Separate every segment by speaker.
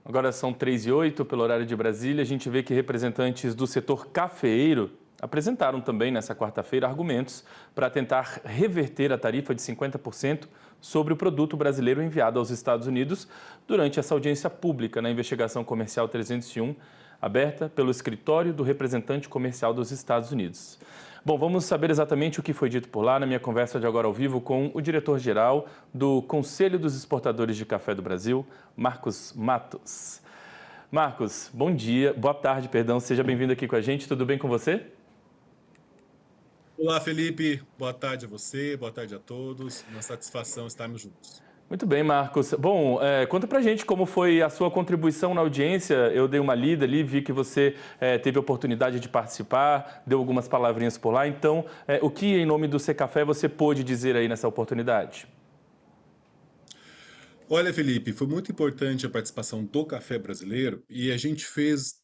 Speaker 1: Agora são 3h08 pelo horário de Brasília. A gente vê que representantes do setor cafeeiro apresentaram também nessa quarta-feira argumentos para tentar reverter a tarifa de 50% sobre o produto brasileiro enviado aos Estados Unidos durante essa audiência pública na investigação comercial 301, aberta pelo escritório do representante comercial dos Estados Unidos. Bom, vamos saber exatamente o que foi dito por lá na minha conversa de agora ao vivo com o diretor-geral do Conselho dos Exportadores de Café do Brasil, Marcos Matos. Marcos, bom dia, boa tarde, perdão, seja bem-vindo aqui com a gente, tudo bem com você?
Speaker 2: Olá, Felipe. Boa tarde a você, boa tarde a todos. Uma satisfação estarmos juntos.
Speaker 1: Muito bem, Marcos. Bom, conta pra gente como foi a sua contribuição na audiência. Eu dei uma lida ali, vi que você teve a oportunidade de participar, deu algumas palavrinhas por lá. Então, o que em nome do Secafé você pôde dizer aí nessa oportunidade?
Speaker 2: Olha, Felipe, foi muito importante a participação do café brasileiro e a gente fez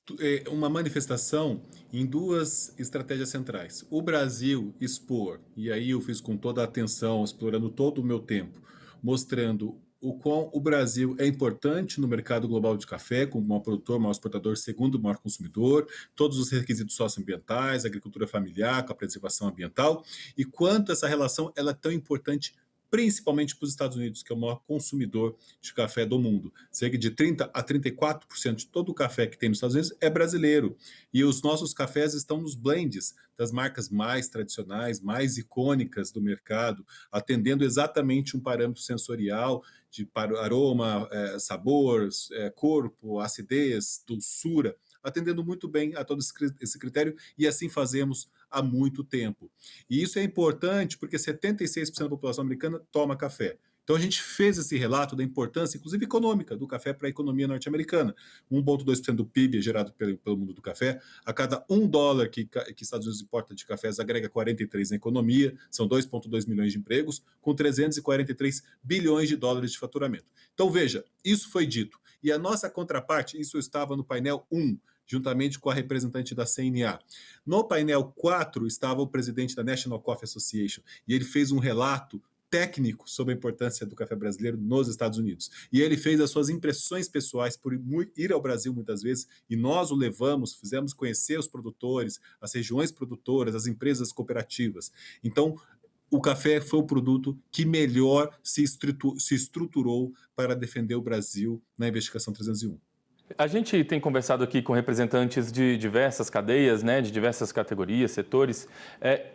Speaker 2: uma manifestação em duas estratégias centrais. O Brasil expor, e aí eu fiz com toda a atenção, explorando todo o meu tempo, mostrando o quão o Brasil é importante no mercado global de café, como maior produtor, maior exportador, segundo maior consumidor, todos os requisitos socioambientais, agricultura familiar, com a preservação ambiental, e quanto essa relação ela é tão importante principalmente para os Estados Unidos, que é o maior consumidor de café do mundo. Cerca de 30 a 34% de todo o café que tem nos Estados Unidos é brasileiro. E os nossos cafés estão nos blends das marcas mais tradicionais, mais icônicas do mercado, atendendo exatamente um parâmetro sensorial de aroma, sabor, corpo, acidez, doçura, atendendo muito bem a todo esse critério, e assim fazemos há muito tempo. E isso é importante porque 76% da população americana toma café. Então a gente fez esse relato da importância, inclusive econômica, do café para a economia norte-americana. 1,2% do PIB é gerado pelo mundo do café. A cada $1 que Estados Unidos importa de cafés, agrega 43 na economia. São 2,2 milhões de empregos, com 343 bilhões de dólares de faturamento. Então veja, isso foi dito. E a nossa contraparte, isso estava no painel 1, juntamente com a representante da CNA. No painel 4 estava o presidente da National Coffee Association, e ele fez um relato técnico sobre a importância do café brasileiro nos Estados Unidos. E ele fez as suas impressões pessoais por ir ao Brasil muitas vezes, e nós o levamos, fizemos conhecer os produtores, as regiões produtoras, as empresas cooperativas. Então, o café foi o produto que melhor se estruturou para defender o Brasil na investigação 301.
Speaker 1: A gente tem conversado aqui com representantes de diversas cadeias, né, de diversas categorias, setores,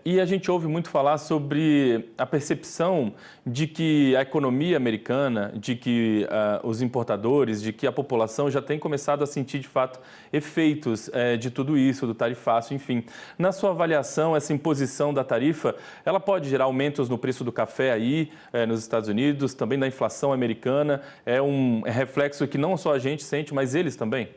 Speaker 1: e a gente ouve muito falar sobre a percepção de que a economia americana, de que os importadores, de que a população já tem começado a sentir, de fato, efeitos de tudo isso, do tarifaço, enfim. Na sua avaliação, essa imposição da tarifa, ela pode gerar aumentos no preço do café aí, nos Estados Unidos, também da inflação americana, é um reflexo que não só a gente sente, mas eles também?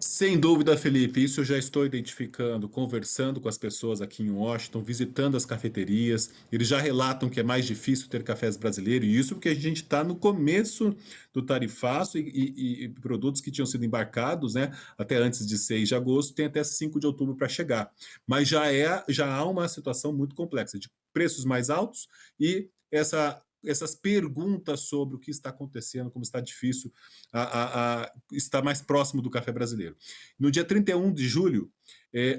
Speaker 2: Sem dúvida, Felipe, isso eu já estou identificando, conversando com as pessoas aqui em Washington, visitando as cafeterias. Eles já relatam que é mais difícil ter cafés brasileiros, e isso porque a gente está no começo do tarifaço e produtos que tinham sido embarcados, né, até antes de 6 de agosto, tem até 5 de outubro para chegar. Mas já há uma situação muito complexa, de preços mais altos e essas perguntas sobre o que está acontecendo, como está difícil estar mais próximo do café brasileiro. No dia 31 de julho,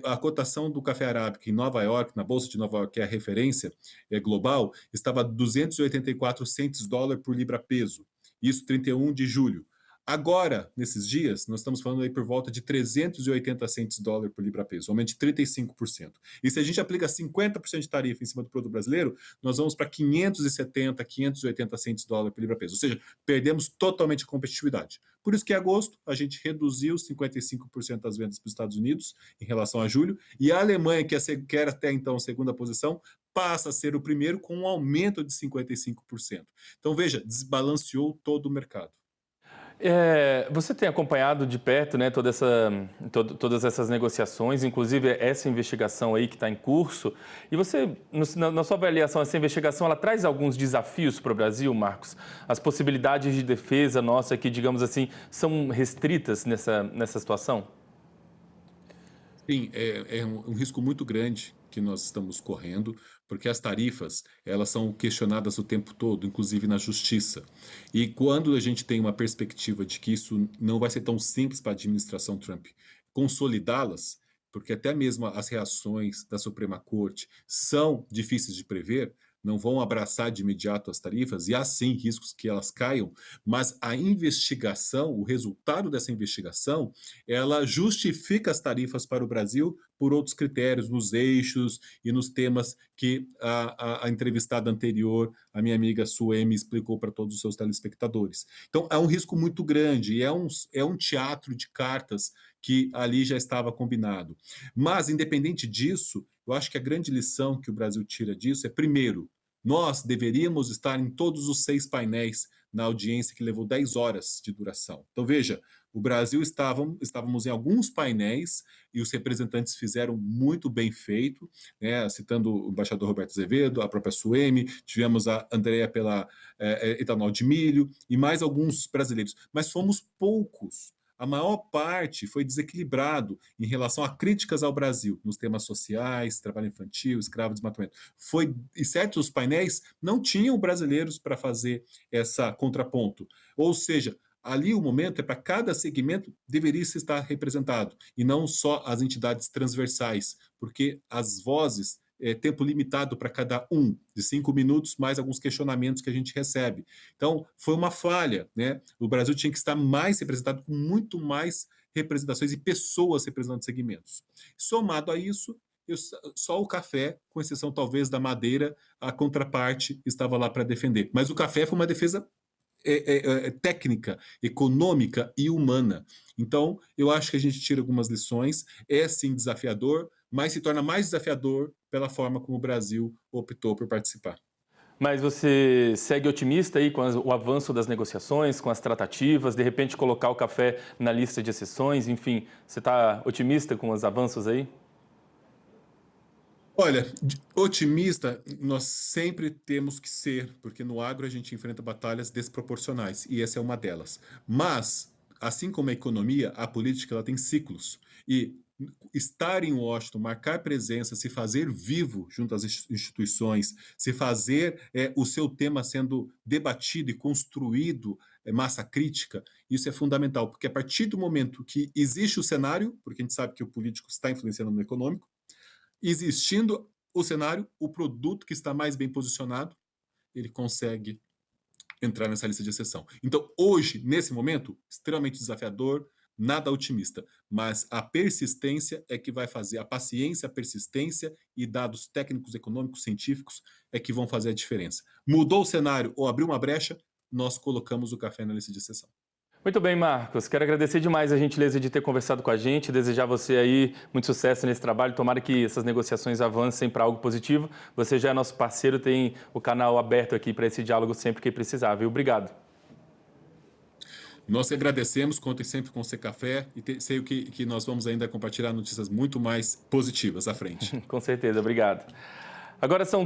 Speaker 2: a cotação do café arábica em Nova York, na Bolsa de Nova York, que é a referência global, estava 284 centes dólar por libra peso. Isso 31 de julho. Agora, nesses dias, nós estamos falando aí por volta de 380 centes dólar por libra peso, aumento de 35%. E se a gente aplica 50% de tarifa em cima do produto brasileiro, nós vamos para 570, 580 centes dólar por libra peso. Ou seja, perdemos totalmente a competitividade. Por isso que em agosto a gente reduziu 55% das vendas para os Estados Unidos em relação a julho, e a Alemanha, que era até então a segunda posição, passa a ser o primeiro com um aumento de 55%. Então veja, desbalanceou todo o mercado.
Speaker 1: Você tem acompanhado de perto, né, todas essas negociações, inclusive essa investigação aí que está em curso. E você, na sua avaliação, essa investigação ela traz alguns desafios para o Brasil, Marcos? As possibilidades de defesa nossa que, digamos assim, são restritas nessa situação?
Speaker 2: Sim, é um risco muito grande que nós estamos correndo, porque as tarifas, elas são questionadas o tempo todo, inclusive na justiça. E quando a gente tem uma perspectiva de que isso não vai ser tão simples para a administração Trump consolidá-las, porque até mesmo as reações da Suprema Corte são difíceis de prever, não vão abraçar de imediato as tarifas, e há sim riscos que elas caiam, mas a investigação, o resultado dessa investigação, ela justifica as tarifas para o Brasil por outros critérios, nos eixos e nos temas que a entrevistada anterior, a minha amiga Suemi, explicou para todos os seus telespectadores. Então, é um risco muito grande, e é um teatro de cartas que ali já estava combinado. Mas, independente disso, eu acho que a grande lição que o Brasil tira disso é, primeiro, nós deveríamos estar em todos os 6 painéis na audiência que levou 10 horas de duração. Então, veja, o Brasil estávamos em alguns painéis e os representantes fizeram muito bem feito, né? Citando o embaixador Roberto Azevedo, a própria Suemi, tivemos a Andrea pela etanol de milho e mais alguns brasileiros, mas fomos poucos. A maior parte foi desequilibrado em relação a críticas ao Brasil, nos temas sociais, trabalho infantil, escravo, desmatamento. E certos painéis não tinham brasileiros para fazer essa contraponto. Ou seja, ali o momento é para cada segmento deveria estar representado, e não só as entidades transversais, porque as vozes tempo limitado para cada um, de 5 minutos, mais alguns questionamentos que a gente recebe. Então, foi uma falha, né? O Brasil tinha que estar mais representado, com muito mais representações e pessoas representando segmentos. Somado a isso, só o café, com exceção talvez da madeira, a contraparte estava lá para defender. Mas o café foi uma defesa técnica, econômica e humana. Então, eu acho que a gente tira algumas lições. É sim desafiador, mas se torna mais desafiador pela forma como o Brasil optou por participar.
Speaker 1: Mas você segue otimista aí com o avanço das negociações, com as tratativas, de repente colocar o café na lista de exceções, enfim, você está otimista com os avanços aí?
Speaker 2: Olha, otimista nós sempre temos que ser, porque no agro a gente enfrenta batalhas desproporcionais, e essa é uma delas. Mas, assim como a economia, a política ela tem ciclos. E estar em Washington, marcar presença, se fazer vivo junto às instituições, se fazer o seu tema sendo debatido e construído, massa crítica, isso é fundamental, porque a partir do momento que existe o cenário, porque a gente sabe que o político está influenciando no econômico, existindo o cenário, o produto que está mais bem posicionado, ele consegue entrar nessa lista de exceção. Então, hoje, nesse momento, extremamente desafiador, nada otimista, mas a persistência é que vai fazer, a paciência, a persistência e dados técnicos, econômicos, científicos é que vão fazer a diferença. Mudou o cenário ou abriu uma brecha, nós colocamos o café na lista de exceção.
Speaker 1: Muito bem, Marcos. Quero agradecer demais a gentileza de ter conversado com a gente, desejar você aí muito sucesso nesse trabalho. Tomara que essas negociações avancem para algo positivo. Você já é nosso parceiro, tem o canal aberto aqui para esse diálogo sempre que precisar, viu? Obrigado.
Speaker 2: Nós que agradecemos, contem sempre com o C Café e sei que nós vamos ainda compartilhar notícias muito mais positivas à frente.
Speaker 1: Com certeza, obrigado. Agora são